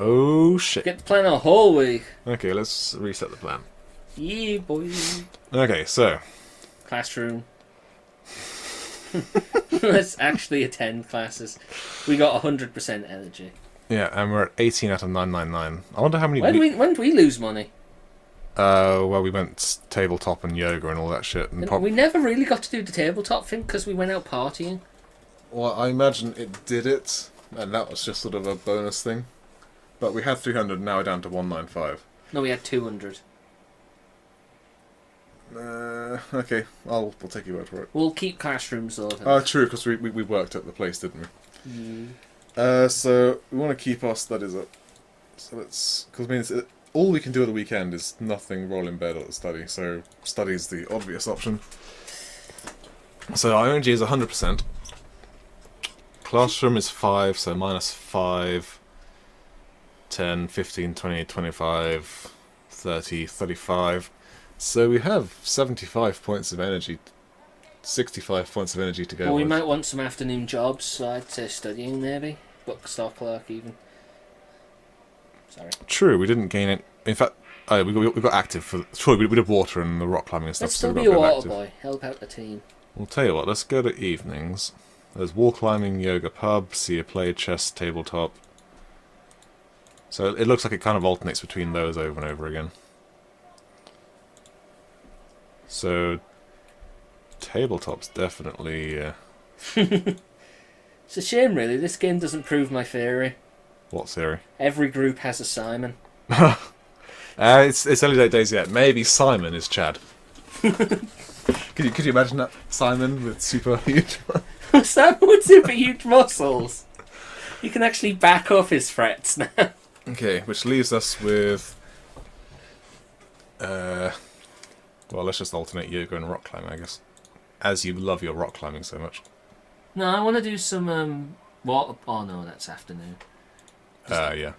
Oh shit. Get the plan a whole week. Okay, let's reset the plan. Yeah, boy. Okay, so. Classroom. Let's actually attend classes. We got 100% energy. Yeah, and we're at 18 out of 999. I wonder how many When do we lose money? Well, we went tabletop and yoga and all that shit. And We never really got to do the tabletop thing because we went out partying. Well, I imagine it did it, and that was just sort of a bonus thing. But we had 300, now we're down to 195. No, we had 200. Okay, we'll take your word for it. We'll keep classrooms though. Oh, true, because we worked at the place, didn't we? So we want to keep our studies up. So let's, because it means all we can do at the weekend is nothing, roll in bed or study. So study is the obvious option. So our energy is 100%. Classroom is 5, so minus 5, 10, 15, 20, 25, 30, 35. So we have 75 points of energy, 65 points of energy to go. Well, we with. might want some afternoon jobs, so I'd say studying maybe. Bookstore clerk even. Sorry. True, we didn't gain it. In fact, we got active for. Sure, we did water and the rock climbing and stuff. Let's so still we be got a water active. boy. Help out the team. We'll tell you what. Let's go to evenings. There's wall climbing, yoga, pub, see a play, chess, tabletop. So it looks like it kind of alternates between those over and over again. So tabletop's definitely. It's a shame, really. This game doesn't prove my theory. What theory? Every group has a Simon. It's early days yet. Maybe Simon is Chad. Could you imagine that Simon with super huge? Simon with super huge muscles. You can actually back up his threats now. Okay, which leaves us with. Well, let's just alternate yoga and rock climbing, I guess. As you love your rock climbing so much. No, I want to do some water. Oh no, that's afternoon. Yeah.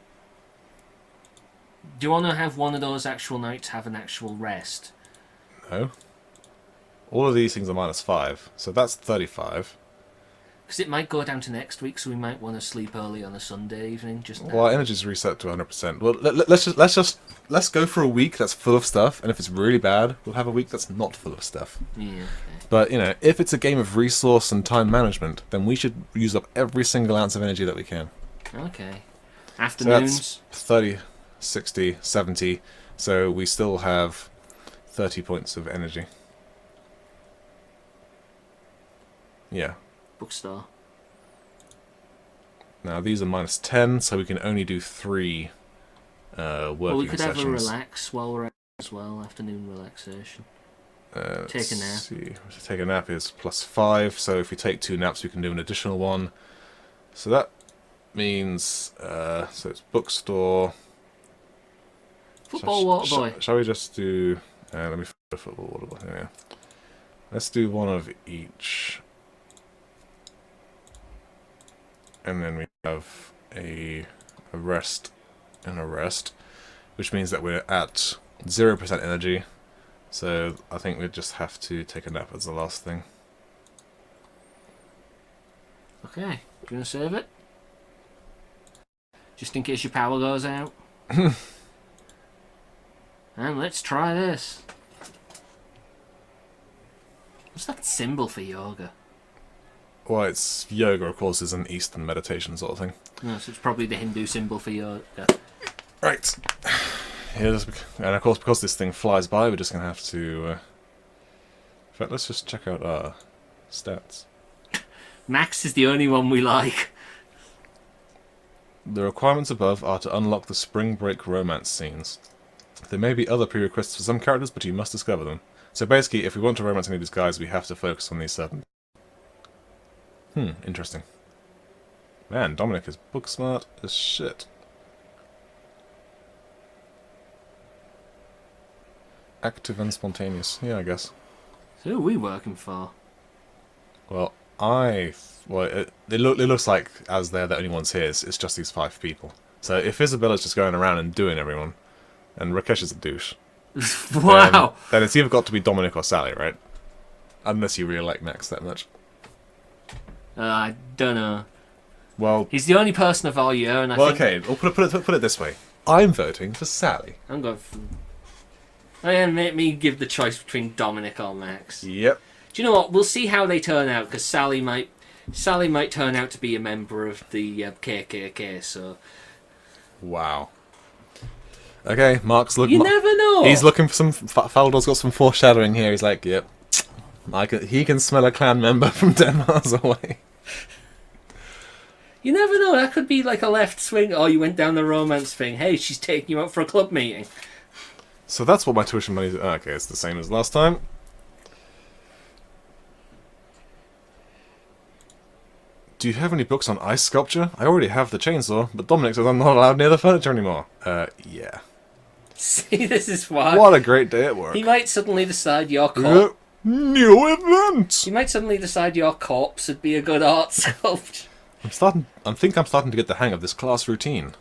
Do you want to have one of those actual nights have an actual rest? No. All of these things are minus 5, so that's 35. Because it might go down to next week, so we might want to sleep early on a Sunday evening. Just now. Well, our energy's reset to 100%. Well, let's go for a week that's full of stuff, and if it's really bad, we'll have a week that's not full of stuff. Yeah. Okay. But if it's a game of resource and time management, then we should use up every single ounce of energy that we can. Okay. So Afternoons. that's 30, 60, 70. So we still have 30 points of energy. Yeah. Bookstore. Now these are minus 10, so we can only do 3 working sessions. Well, we could have a relax while we're out as well. Afternoon relaxation. Take a nap. See. Take a nap is plus 5, so if we take 2 naps, we can do an additional one. So that means so it's bookstore. Football water boy. Shall we just do? Let me find a football water boy. Yeah. Let's do one of each. And then we have a rest and a rest, which means that we're at 0% energy. So I think we just have to take a nap as the last thing. Okay. Do you want to save it? Just in case your power goes out. And let's try this. What's that symbol for yoga? Well, it's yoga, of course, is an Eastern meditation sort of thing. No, so it's probably the Hindu symbol for yoga. Right. Yeah, and of course, because this thing flies by, we're just going to have to... in fact, let's just check out our stats. Max is the only one we like. The requirements above are to unlock the spring break romance scenes. There may be other prerequisites for some characters, but you must discover them. So basically, if we want to romance any of these guys, we have to focus on these certain... interesting. Man, Dominic is book smart as shit. Active and spontaneous. Yeah, I guess. So who are we working for? Well, it looks like, as they're the only ones here, it's just these 5 people. So if Isabella's just going around and doing everyone, and Rakesh is a douche... Wow! Then it's either got to be Dominic or Sally, right? Unless you really like Max that much. I don't know. Well, He's the only person of our year, and I think... okay, we'll put it this way. I'm voting for Sally. I'm going for... Make me give the choice between Dominic or Max. Yep. Do you know what? We'll see how they turn out, because Sally might turn out to be a member of the KKK, so... Wow. Okay, Mark's looking... You never know! He's looking for some... Faldor's got some foreshadowing here. He's like, yep. He can smell a clan member from 10 miles away. You never know, that could be like a left swing. Oh, you went down the romance thing. Hey, she's taking you out for a club meeting. So that's what my tuition money is. Okay, it's the same as last time. Do you have any books on ice sculpture? I already have the chainsaw, but Dominic says I'm not allowed near the furniture anymore. Yeah. See, this is why. What a great day at work. He might suddenly decide your corpse. New event! He might suddenly decide your corpse would be a good art sculpture. I think I'm starting to get the hang of this class routine.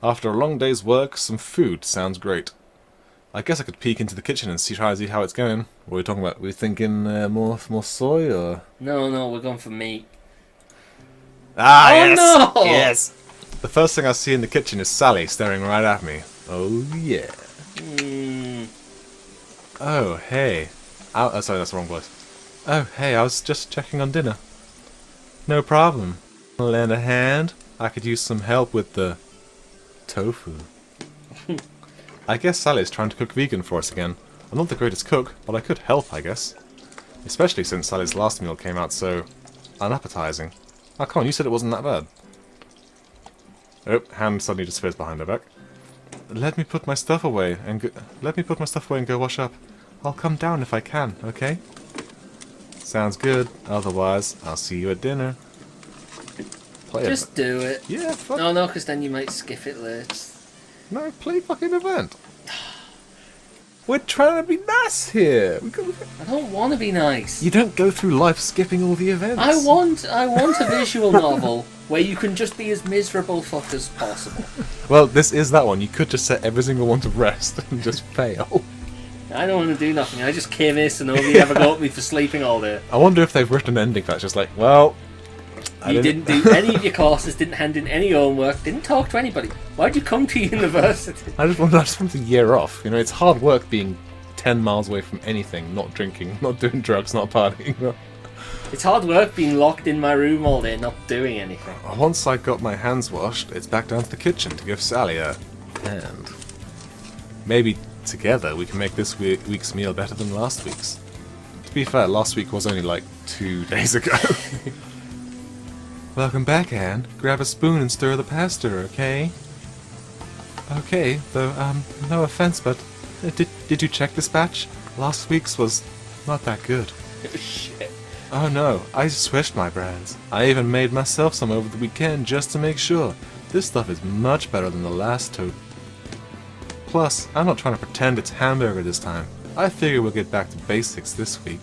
After a long day's work, some food sounds great. I guess I could peek into the kitchen and try to see how it's going. What are we talking about? We're thinking more soy or? No, we're going for meat. Ah, Oh, yes! no! Yes! The first thing I see in the kitchen is Sally staring right at me. Oh, yeah. Oh, hey. Oh, sorry, that's the wrong voice. Oh, hey, I was just checking on dinner. No problem. Lend a hand? I could use some help with the... tofu. I guess Sally's trying to cook vegan for us again. I'm not the greatest cook, but I could help, I guess. Especially since Sally's last meal came out so... unappetizing. Oh, come on, you said it wasn't that bad. Oh, hand suddenly disappears behind her back. Let me put my stuff away and go wash up. I'll come down if I can, okay? Sounds good. Otherwise, I'll see you at dinner. Just do it. Yeah, fuck. No, because then you might skip it later. No, play fucking event. We're trying to be nice here. I don't want to be nice. You don't go through life skipping all the events. I want a visual novel where you can just be as miserable fuck as possible. Well, this is that one. You could just set every single one to rest and just fail. I don't want to do nothing. I just came here so nobody ever got me for sleeping all day. I wonder if they've written an ending that's just like, well... You didn't do any of your courses, didn't hand in any homework, didn't talk to anybody. Why'd you come to university? I just want a year off. You know, it's hard work being 10 miles away from anything, not drinking, not doing drugs, not partying. It's hard work being locked in my room all day, not doing anything. Once I got my hands washed, it's back down to the kitchen to give Sally a hand. Maybe together we can make this week's meal better than last week's. To be fair, last week was only like 2 days ago. Welcome back, Anne. Grab a spoon and stir the pasta, okay? Okay, though, no offense, but did you check this batch? Last week's was not that good. Shit. Oh no, I switched my brands. I even made myself some over the weekend just to make sure. This stuff is much better than the last tote. Plus, I'm not trying to pretend it's hamburger this time. I figure we'll get back to basics this week.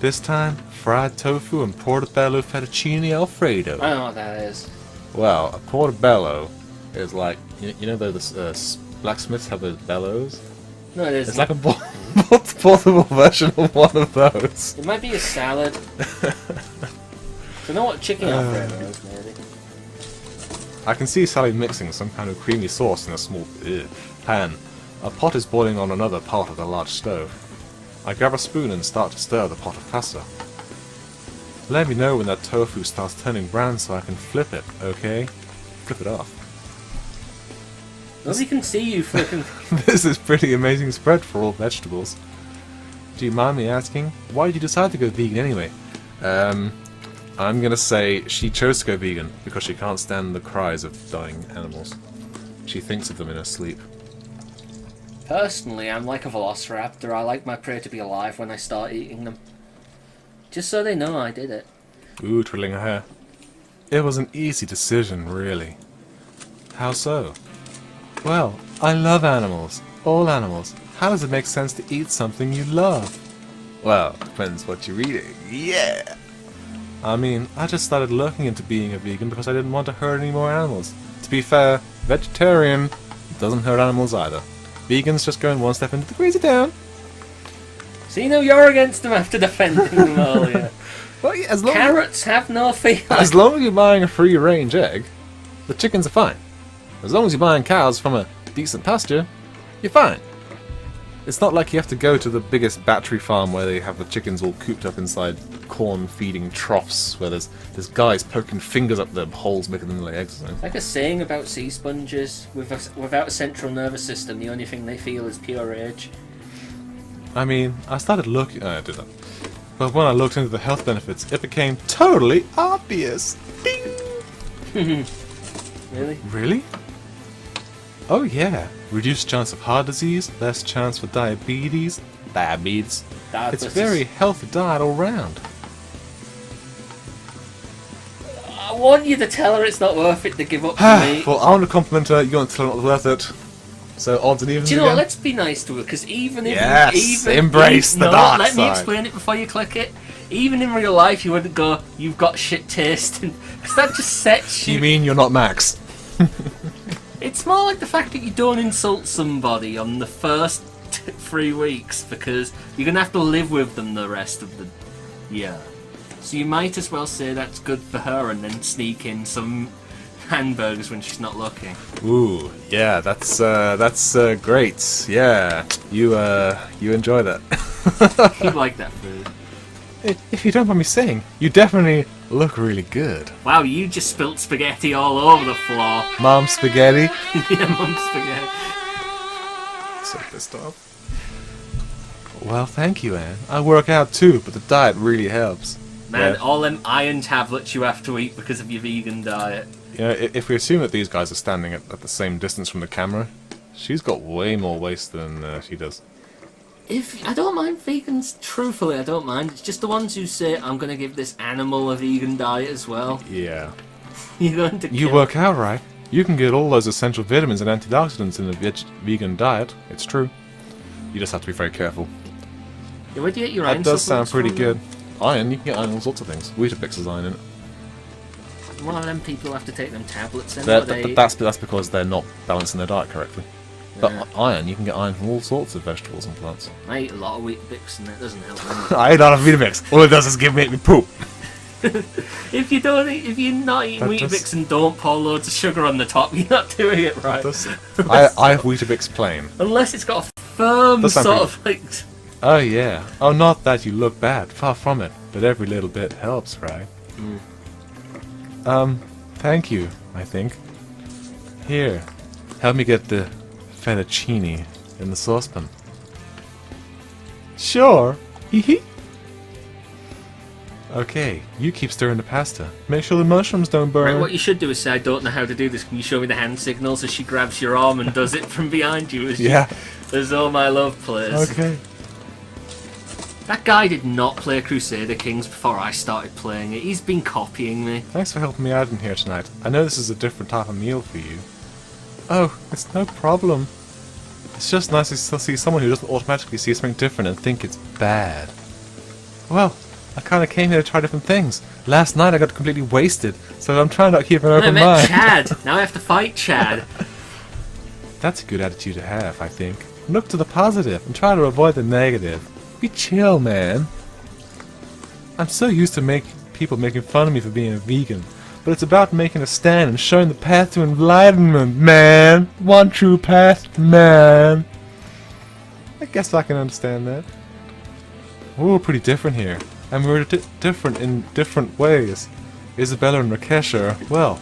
This time, fried tofu and portobello fettuccine alfredo. I don't know what that is. Well, a portobello is like, you know the blacksmiths have those bellows? No, it isn't. It's like a portable version of one of those. It might be a salad. So know what chicken alfredo is, maybe. I can see Sally mixing some kind of creamy sauce in a small pan. A pot is boiling on another part of the large stove. I grab a spoon and start to stir the pot of pasta. Let me know when that tofu starts turning brown so I can flip it, okay? Flip it off. Nobody can see you flipping. This is pretty amazing spread for all vegetables. Do you mind me asking, why did you decide to go vegan anyway? I'm gonna say she chose to go vegan because she can't stand the cries of dying animals. She thinks of them in her sleep. Personally, I'm like a velociraptor. I like my prey to be alive when I start eating them. Just so they know I did it. Ooh, twiddling her hair. It was an easy decision, really. How so? Well, I love animals. All animals. How does it make sense to eat something you love? Well, depends what you're eating. Yeah! I mean, I just started looking into being a vegan because I didn't want to hurt any more animals. To be fair, vegetarian doesn't hurt animals either. Vegans just going one step into the crazy town. See, now you're against them after defending them earlier. Well, yeah, as long Carrots have no feeling. as you're buying a free-range egg, the chickens are fine. As long as you're buying cows from a decent pasture, you're fine. It's not like you have to go to the biggest battery farm where they have the chickens all cooped up inside corn-feeding troughs, where there's guys poking fingers up their holes making them lay eggs or something. It's like a saying about sea sponges. Without a central nervous system, the only thing they feel is pure rage. I mean, I started looking... I did that. But when I looked into the health benefits, it became totally obvious. Bing! Really? Really? Oh yeah. Reduced chance of heart disease, less chance for diabetes. Diabetes. It's a very healthy diet all round. I want you to tell her it's not worth it to give up to me. Well, I want to compliment her. You want to tell her not worth it. So odds and evens. Do you know what? again? Let's be nice to her, because even if Yes, embrace the dark let me side. explain it before you click it. Even in real life, you wouldn't go, "You've got shit taste," because that just sets you. You mean you're not Max? It's more like the fact that you don't insult somebody on the first 3 weeks, because you're gonna have to live with them the rest of the year. So you might as well say that's good for her, and then sneak in some hamburgers when she's not looking. Ooh, yeah, that's great. Yeah, you enjoy that. You like that food. If you don't mind me saying, you definitely look really good. Wow, you just spilt spaghetti all over the floor. Mom spaghetti. Yeah, mum spaghetti. So pissed off. Well, thank you, Anne. I work out too, but the diet really helps. Man, Yeah. all them iron tablets you have to eat because of your vegan diet. You know, if we assume that these guys are standing at the same distance from the camera, she's got way more waist than she does. I don't mind vegans, truthfully, I don't mind. It's just the ones who say, I'm going to give this animal a vegan diet as well. Yeah. You're going to You kill- work out right. You can get all those essential vitamins and antioxidants in a vegan diet. It's true. You just have to be very careful. Yeah, where do you get your iron That does sound supplements pretty from, good. Iron, you can get iron in all sorts of things. Weetabix has iron in it. then? One of them people have to take them tablets then, or they... That's because they're not balancing their diet correctly. But Yeah. iron, you can get iron from all sorts of vegetables and plants. I eat a lot of Weetabix and that doesn't help me. I eat a lot of Weetabix. All it does is make me poop. If you're not eating That Weetabix does- and don't pour loads of sugar on the top, you're not doing it right. I have Weetabix plain. Unless it's got a firm Does sound sort pretty- of like... Oh yeah. Oh, not that you look bad. Far from it. But every little bit helps, right? Thank you, I think. Here. Help me get the fettuccine in the saucepan. Sure. Hee hee. Okay, you keep stirring the pasta. Make sure the mushrooms don't burn. Right, what you should do is say, I don't know how to do this. Can you show me the hand signals as she grabs your arm and does it from behind you Yeah. as All My Love plays? Okay. That guy did not play Crusader Kings before I started playing it. He's been copying me. Thanks for helping me out in here tonight. I know this is a different type of meal for you. Oh, it's no problem. It's just nice to see someone who doesn't automatically see something different and think it's bad. Well, I kind of came here to try different things. Last night I got completely wasted, so I'm trying to keep an I open met mind. Chad. Now I have to fight Chad. That's a good attitude to have, I think. Look to the positive and try to avoid the negative. Be chill, man. I'm so used to people making fun of me for being a vegan, but it's about making a stand and showing the path to enlightenment, man. One true path, man. I guess I can understand that. We're all pretty different here, and we're different in different ways. Isabella and Rakesh are, well,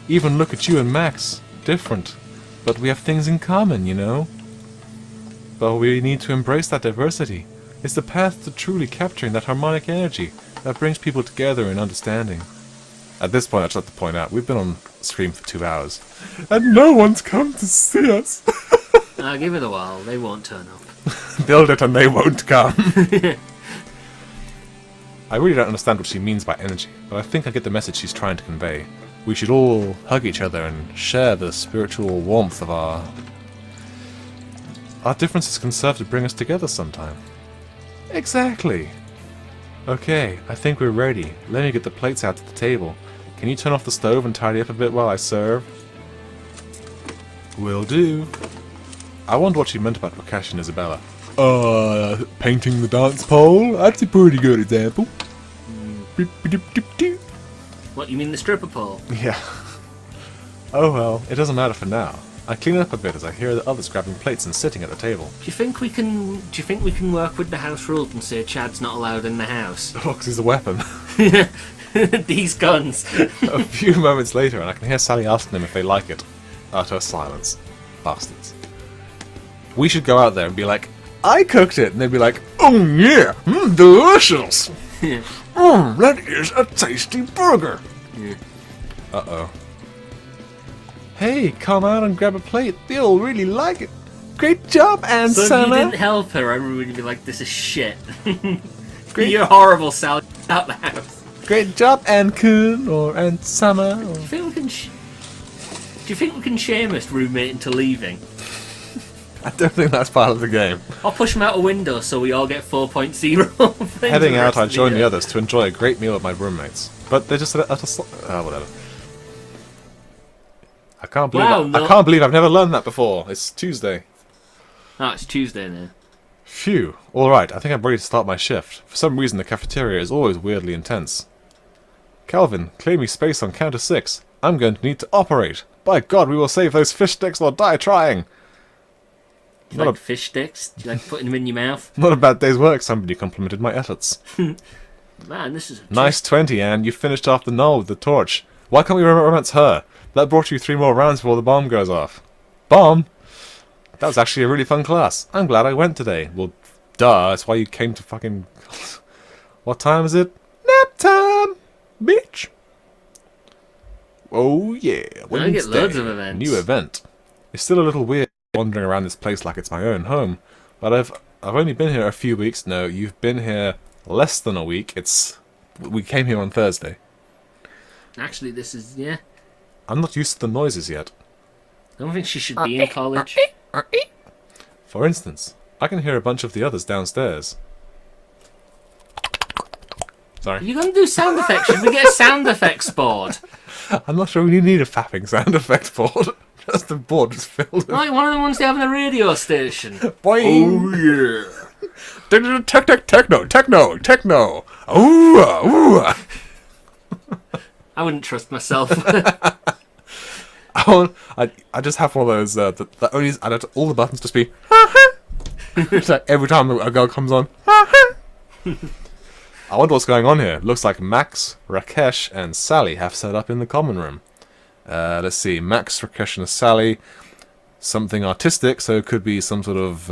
even look at you and Max. Different. But we have things in common, you know? But we need to embrace that diversity. It's the path to truly capturing that harmonic energy that brings people together in understanding. At this point, I'd like to point out, we've been on stream for 2 hours, and no one's come to see us. Give it a while. They won't turn up. Build it and they won't come. I really don't understand what she means by energy, but I think I get the message she's trying to convey. We should all hug each other and share the spiritual warmth of our differences can serve to bring us together sometime. Exactly. Okay, I think we're ready. Let me get the plates out to the table. Can you turn off the stove and tidy up a bit while I serve? Will do. I wonder what she meant about Rakesh and Isabella. Painting the dance pole? That's a pretty good example. What, you mean the stripper pole? Yeah. Oh well, it doesn't matter for now. I clean up a bit as I hear the others grabbing plates and sitting at the table. Do you think we can work with the house rules and say Chad's not allowed in the house? Oh, 'cause he's a weapon. These guns. A few moments later, and I can hear Sally asking them if they like it. Utter silence. Bastards. We should go out there and be like, I cooked it! And they'd be like, oh yeah! Delicious! That is a tasty burger! Yeah. Uh-oh. Hey, come out and grab a plate. They'll really like it. Great job, Aunt So if Summer. you didn't help her, everyone would be like, this is shit. You're horrible, Sally. Out the house. Great job, Aunt Coon or Aunt Summer. Or... Do you think we can shame this roommate into leaving? I don't think that's part of the game. I'll push him out a window so we all get 4.0. Heading out, I join the others to enjoy a great meal with my roommates. But they just said whatever. I can't believe I can't believe I've never learned that before. It's Tuesday. Oh, it's Tuesday now. Phew. Alright, I think I'm ready to start my shift. For some reason the cafeteria is always weirdly intense. Calvin, clear me space on counter 6. I'm going to need to operate. By God, we will save those fish sticks or die trying. Do you like fish sticks? Do you like putting them in your mouth? Not a bad day's work, somebody complimented my efforts. Man, this is... Nice 20, Anne. You finished off the knoll with the torch. Why can't we romance her? That brought you 3 more rounds before the bomb goes off. Bomb? That was actually a really fun class. I'm glad I went today. Well, duh, that's why you came to fucking... What time is it? Nap time! Bitch! Oh yeah, Wednesday. I get loads of events. New event. It's still a little weird wandering around this place like it's my own home, but I've only been here a few weeks. No, you've been here less than a week. We came here on Thursday. Actually, this is, yeah. I'm not used to the noises yet. I don't think she should be in college. For instance, I can hear a bunch of the others downstairs. Sorry. You're going to do sound effects. Should we get a sound effects board? I'm not sure we need a fapping sound effect board. Just the board is filled with... Like one of the ones they have in a radio station. Boing. Oh yeah. Techno. Ooh. I wouldn't trust myself. I just have one of those that only I don't all the buttons just be. It's like every time a girl comes on. I wonder what's going on here. Looks like Max, Rakesh, and Sally have set up in the common room. Let's see. Max, Rakesh, and Sally. Something artistic, so it could be some sort of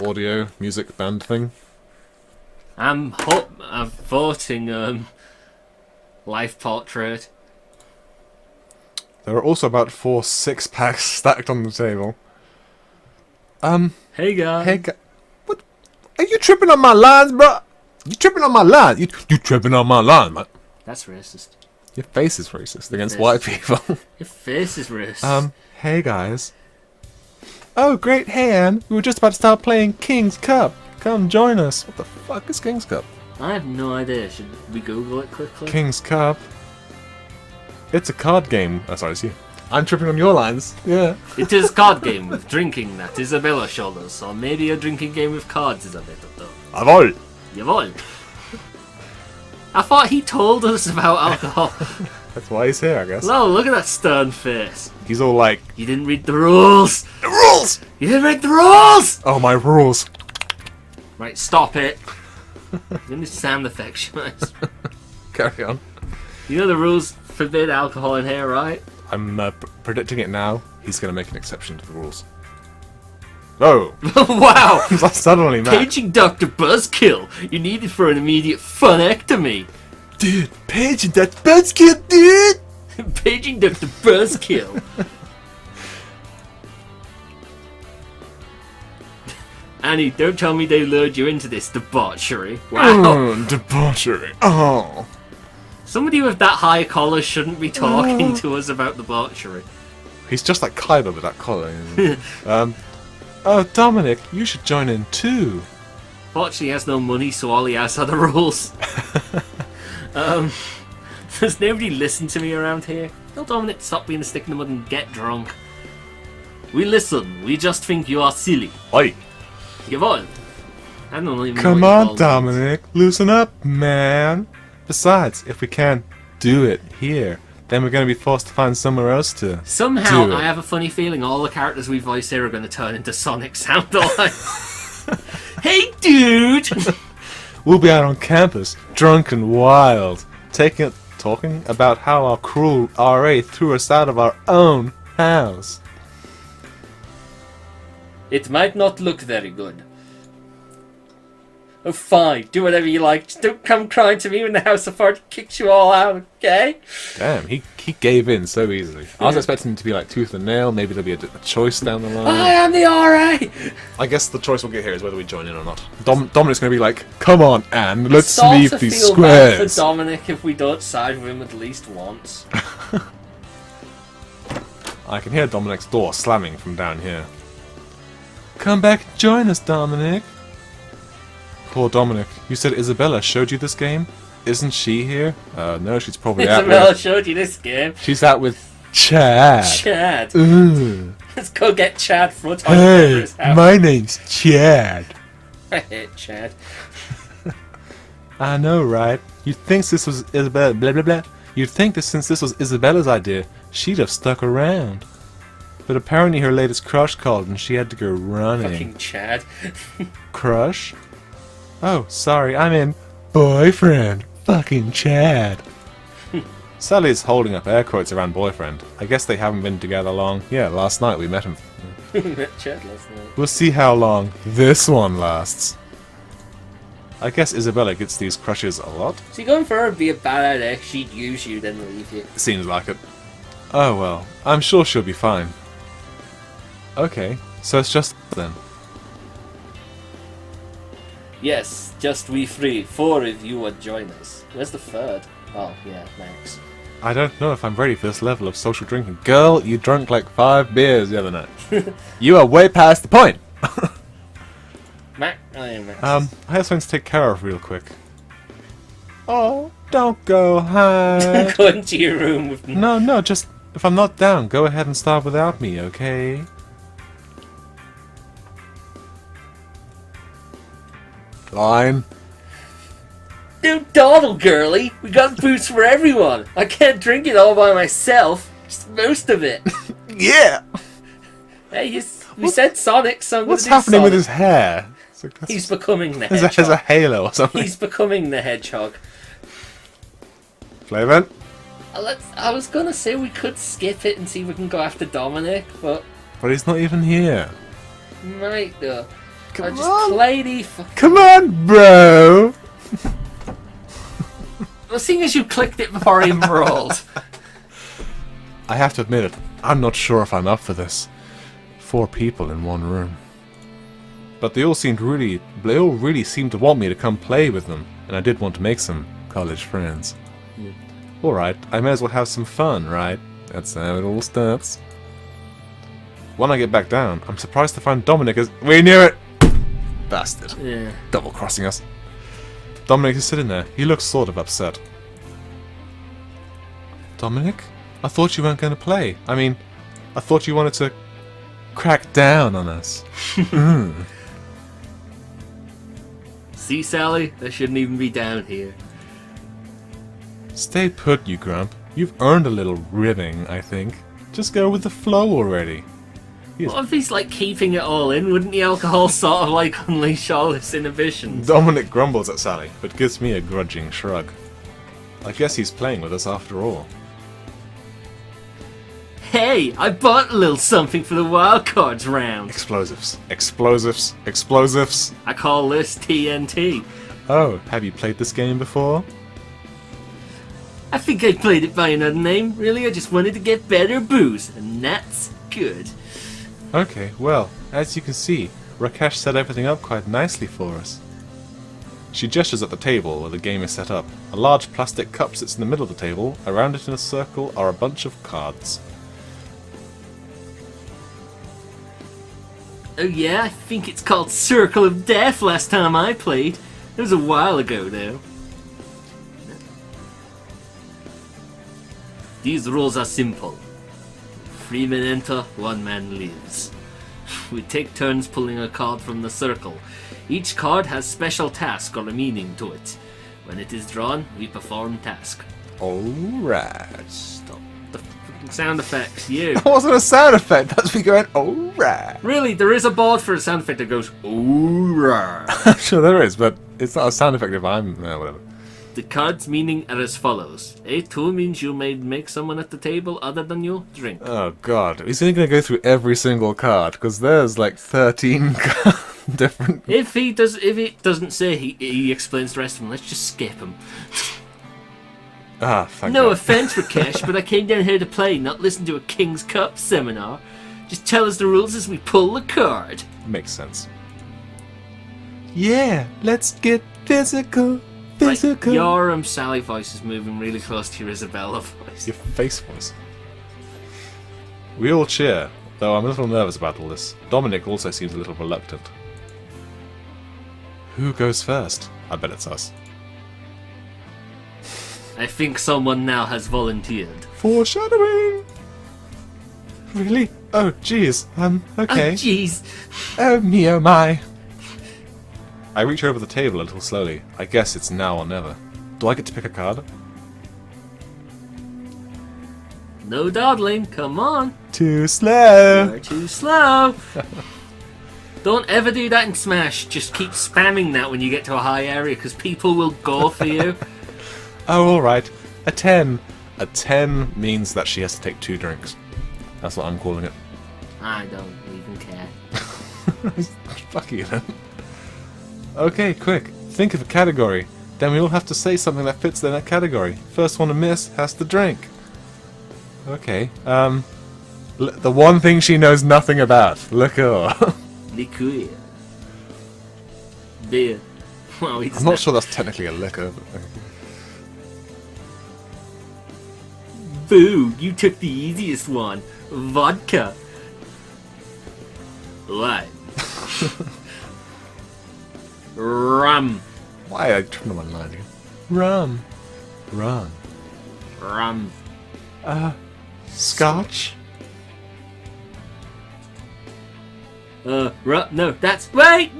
audio, music, band thing. I'm voting life portrait. There are also about 4 6-packs stacked on the table. Hey guys. What? Are you tripping on my lines, bro? You tripping on my line? You tripping on my line, man? That's racist. Your face is racist against white people. Your face is racist. Hey guys. Oh great, hey Anne. We were just about to start playing King's Cup. Come join us. What the fuck is King's Cup? I have no idea. Should we Google it quickly? King's Cup. It's a card game. Oh, sorry, it's you. I'm tripping on your lines. Yeah. It is card game with drinking that Isabella shoulders, or maybe a drinking game with cards is a bit of though. Jawohl. Jawohl. I thought he told us about alcohol. That's why he's here, I guess. No, look at that stern face. He's all like, You didn't read the rules. the rules! You didn't read the rules. Oh, my rules. Right, stop it. You need sound effects, guys. Carry on. You know the rules forbid alcohol in here, right? I'm predicting it now. He's going to make an exception to the rules. Oh! Wow! Suddenly, man. Paging Dr. Buzzkill. You need it for an immediate funectomy. Dude, paging that buzzkill, dude! Paging Dr. Buzzkill. Annie, don't tell me they lured you into this debauchery. Wow. Debauchery. Oh. Somebody with that high collar shouldn't be talking to us about debauchery. He's just like Kylo with that collar. Isn't he? Oh, Dominic, you should join in too. Fortunately, he has no money, so all he has are the rules. Does nobody listen to me around here? Tell Dominic to stop being a stick in the mud and get drunk. We listen. We just think you are silly. Oi. Jawohl. I don't even Come know what on, you Dominic. Loosen up, man. Besides, if we can't do it here, then we're going to be forced to find somewhere else to Somehow, do it. I have a funny feeling all the characters we voice here are going to turn into Sonic sound alike. Hey, dude! We'll be out on campus, drunk and wild, talking about how our cruel RA threw us out of our own house. It might not look very good. Oh, fine. Do whatever you like. Just don't come crying to me when the house authority kicks you all out, okay? Damn, he gave in so easily. I was expecting him to be like tooth and nail. Maybe there'll be a choice down the line. I am the RA! I guess the choice we'll get here is whether we join in or not. Dominic's going to be like, come on, Anne, let's Sort leave of these feel bad squares. for Dominic if we don't side with him at least once. I can hear Dominic's door slamming from down here. Come back and join us, Dominic. Poor Dominic. You said Isabella showed you this game? Isn't she here? No, she's probably out Isabella with... showed you this game. She's out with Chad. Chad. Ugh. Let's go get Chad front on Hey, his house. my name's Chad. I hate Chad. I know, right? You'd think this was Isabella... Blah, blah, blah. You'd think that since this was Isabella's idea, she'd have stuck around. But apparently her latest crush called and she had to go running. Fucking Chad. Crush? Oh, sorry, I mean boyfriend. Fucking Chad. Sally's holding up air quotes around boyfriend. I guess they haven't been together long. Yeah, last night we met him. Met Chad last night. We'll see how long this one lasts. I guess Isabella gets these crushes a lot. So you're going for her to be a bad idea, she'd use you, then leave you. Seems like it. Oh well, I'm sure she'll be fine. Okay, so it's just then. Yes, just we three. 4 if you would join us. Where's the third? Oh, yeah, Max. I don't know if I'm ready for this level of social drinking. Girl, you drank like 5 beers the other night. You are way past the point! Max? Oh, yeah, Max. I have something to take care of real quick. Oh, don't go high. Go into your room with me. No, just, if I'm not down, go ahead and start without me, okay? Fine. Don't dawdle, girly. We got booze for everyone. I can't drink it all by myself. Just most of it. Yeah! Hey, we said Sonic, so I'm What's gonna do happening with Sonic. his hair? It's like, that's He's becoming the as a hedgehog. halo or something. He's becoming the hedgehog. Flavin? I was gonna say we could skip it and see if we can go after Dominic, but But he's not even here. might though. Come I just on. play the fucking... Come on, bro! Well, seeing as you clicked it before I even rolled. I have to admit it, I'm not sure if I'm up for this. 4 people in one room. But they all really seemed to want me to come play with them, and I did want to make some college friends. Alright, I may as well have some fun, right? That's how it all starts. When I get back down, I'm surprised to find Dominic is... We knew it! Bastard. Yeah. Double-crossing us. Dominic is sitting there. He looks sort of upset. Dominic? I thought you weren't going to play. I mean, I thought you wanted to crack down on us. See, Sally? They shouldn't even be down here. Stay put, you grump. You've earned a little ribbing, I think. Just go with the flow already. What if he's like keeping it all in? Wouldn't the alcohol sort of like unleash all his inhibitions? Dominic grumbles at Sally, but gives me a grudging shrug. I guess he's playing with us after all. Hey, I bought a little something for the wild cards round. Explosives. Explosives. Explosives. I call this TNT. Oh, have you played this game before? I think I played it by another name. Really, I just wanted to get better booze, and that's good. Okay, well, as you can see, Rakesh set everything up quite nicely for us. She gestures at the table where the game is set up. A large plastic cup sits in the middle of the table. Around it in a circle are a bunch of cards. Oh yeah, I think it's called Circle of Death last time I played. It was a while ago though. These rules are simple. 3 men enter, 1 man leaves. We take turns pulling a card from the circle. Each card has special task or a meaning to it. When it is drawn, we perform task. Alright. Stop the fucking sound effects, you. That wasn't a sound effect, that's me going, alright. Really, there is a board for a sound effect that goes, alright. I'm sure there is, but it's not a sound effect if I'm... whatever. The card's meaning are as follows. A2 means you may make someone at the table other than you drink. Oh god, he's only going to go through every single card, because there's like 13 different... If it doesn't say he explains the rest of them, let's just skip him. Ah, thank No God. offense, Rakesh, but I came down here to play, not listen to a King's Cup seminar. Just tell us the rules as we pull the card. Makes sense. Yeah, let's get physical. Physical. Right, your Sally voice is moving really close to your Isabella voice. Your face voice. We all cheer, though I'm a little nervous about all this. Dominic also seems a little reluctant. Who goes first? I bet it's us. I think someone now has volunteered. Foreshadowing! Really? Oh, jeez. Okay. Oh, jeez. Oh, me, oh, my. I reach over the table a little slowly. I guess it's now or never. Do I get to pick a card? No dawdling, come on. Too slow. You're too slow. Don't ever do that in Smash. Just keep spamming that when you get to a high area, because people will go for you. Oh, alright. A 10. A 10 means that she has to take 2 drinks. That's what I'm calling it. I don't even care. Fuck you then. Okay, quick. Think of a category. Then we all have to say something that fits in that category. First one to miss has to drink. Okay. The one thing she knows nothing about. Liquor. Liqueur. Beer. Wow, it's I'm not sure that's technically a liquor. But... Boo, you took the easiest one. Vodka. What? Rum. Why I turned on my line again? Rum. Rum. Rum. Scotch. No, that's... Wait!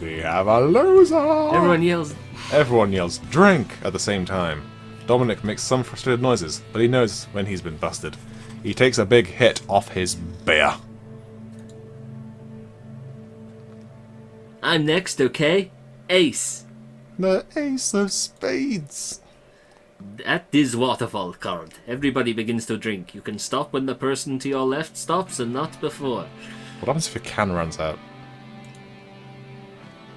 We have a loser. Everyone yells. Everyone yells drink at the same time. Dominic makes some frustrated noises, but he knows when he's been busted. He takes a big hit off his beer. I'm next, okay? Ace. The ace of spades. At this waterfall card, everybody begins to drink. You can stop when the person to your left stops and not before. What happens if your can runs out?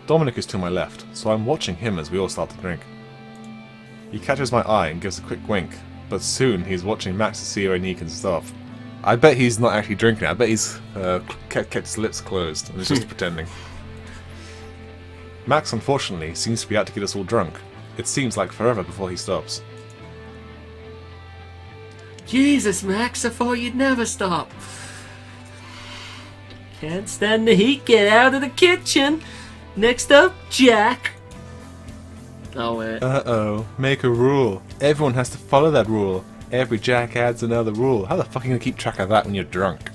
Dominic is to my left, so I'm watching him as we all start to drink. He catches my eye and gives a quick wink, but soon he's watching Max to see when he can stop. I bet he's not actually drinking. I bet he's kept his lips closed and is just pretending. Max, unfortunately, seems to be out to get us all drunk. It seems like forever before he stops. Jesus, Max, I thought you'd never stop. Can't stand the heat, get out of the kitchen. Next up, Jack. Oh, wait. Uh-oh. Make a rule. Everyone has to follow that rule. Every Jack adds another rule. How the fuck are you going to keep track of that when you're drunk?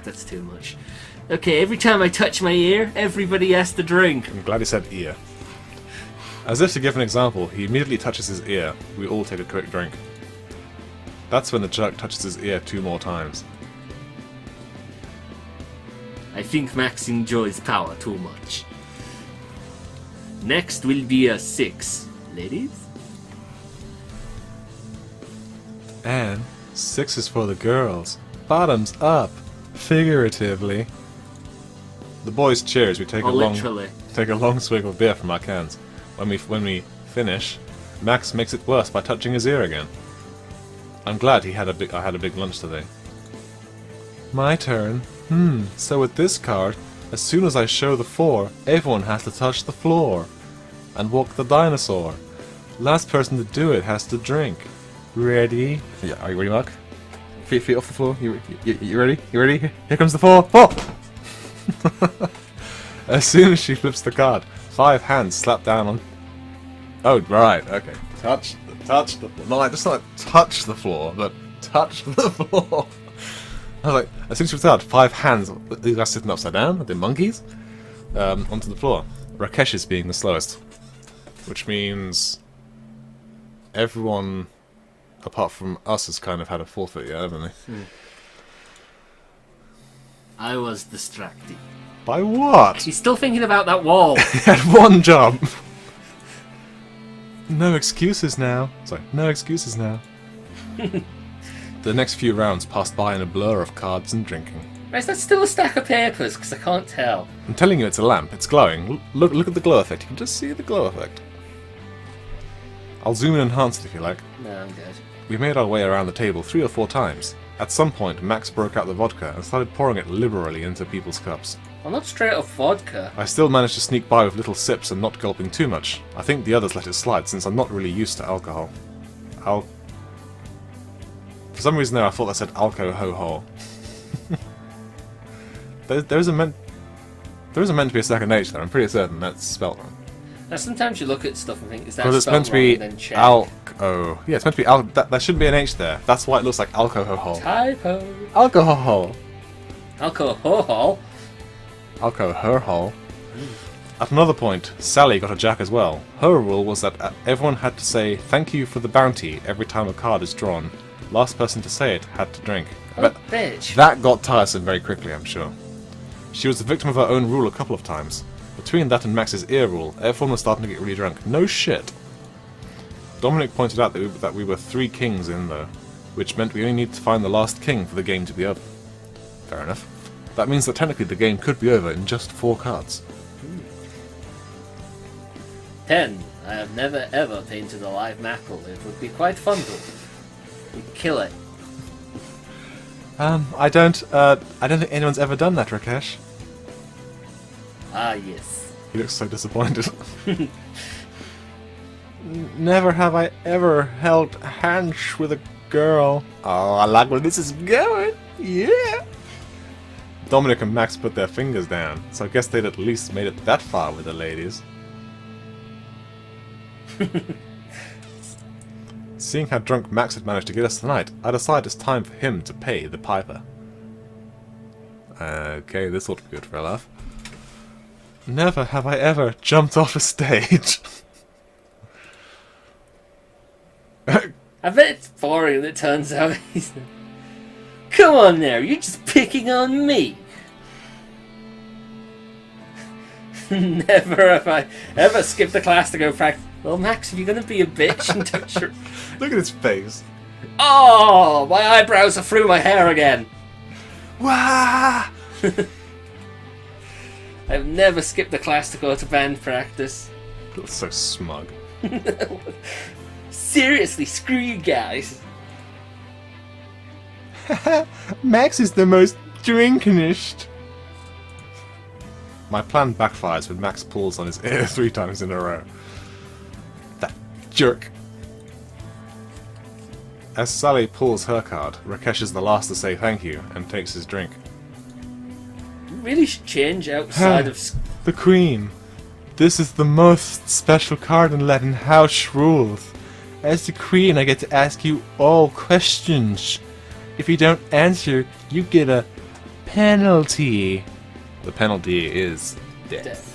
That's too much. Okay, every time I touch my ear, everybody has to drink. I'm glad he said ear. As if to give an example, he immediately touches his ear. We all take a quick drink. That's when the jerk touches his ear 2 more times. I think Max enjoys power too much. Next will be a 6. Ladies? And 6 is for the girls. Bottoms up. Figuratively. The boys cheer as we take literally. take a long swig of beer from our cans. When we finish, Max makes it worse by touching his ear again. I'm glad I had a big lunch today. My turn. So with this card, as soon as I show the 4, everyone has to touch the floor and walk the dinosaur. Last person to do it has to drink. Ready? Yeah, are you ready, Mark? Feet off the floor. You ready? You ready? Here comes the 4. 4! As soon as she flips the card, 5 hands slap down on... Oh, right, okay. Touch the floor. Not like touch the floor, but touch the floor. I was like, as soon as she was out, 5 hands, these guys sitting upside down, the monkeys, onto the floor. Rakesh is being the slowest. Which means everyone, apart from us, has kind of had a forfeit, yeah, haven't they? I was distracted. By what? He's still thinking about that wall. He had 1 job. No excuses now. Sorry, no excuses now. The next few rounds passed by in a blur of cards and drinking. Is that still a stack of papers? Because I can't tell. I'm telling you, it's a lamp. It's glowing. Look at the glow effect. You can just see the glow effect. I'll zoom and enhance it if you like. No, I'm good. We made our way around the table 3 or 4 times. At some point, Max broke out the vodka and started pouring it liberally into people's cups. Well, not straight up vodka. I still managed to sneak by with little sips and not gulping too much. I think the others let it slide since I'm not really used to alcohol. For some reason there I thought that said alco-ho-ho. There isn't meant to be a second H there. I'm pretty certain that's spelled wrong. Now, sometimes you look at stuff and think, is that Because it's spelled meant to wrong, be and then check. alco. Yeah, it's meant to be al. There shouldn't be an H there. That's why it looks like alcohol. Typo. Alcohol. Alcohol. Alcohol. At another point, Sally got a jack as well. Her rule was that everyone had to say thank you for the bounty every time a card is drawn. Last person to say it had to drink. Oh, bitch. That got tiresome very quickly, I'm sure. She was the victim of her own rule a couple of times. Between that and Max's ear rule, everyone was starting to get really drunk. No shit. Dominic pointed out that we were 3 kings in though, which meant we only need to find the last king for the game to be over. Fair enough. That means that technically the game could be over in just 4 cards. 10. I have never ever painted a live mackerel. It would be quite fun though. We'd kill it. I don't think anyone's ever done that, Rakesh. Ah, yes. He looks so disappointed. Never have I ever held hands with a girl. Oh, I like where this is going. Yeah. Dominic and Max put their fingers down, so I guess they'd at least made it that far with the ladies. Seeing how drunk Max had managed to get us tonight, I decided it's time for him to pay the piper. Okay, this ought to be good for a laugh. Never have I ever jumped off a stage. I bet it's boring and it turns out he's... Come on now, you're just picking on me. Never have I ever skipped a class to go practice. Well, Max, are you going to be a bitch and touch your... Look at his face. Oh, my eyebrows are through my hair again. Wah! I've never skipped a class to go to band practice. That's so smug. Seriously, screw you guys. Max is the most drinkinest. My plan backfires when Max pulls on his ear 3 times in a row. That jerk. As Sally pulls her card, Rakesh is the last to say thank you and takes his drink. You really should change outside of... The Queen. This is the most special card in Latin house rules. As the Queen, I get to ask you all questions. If you don't answer, you get a penalty. The penalty is death.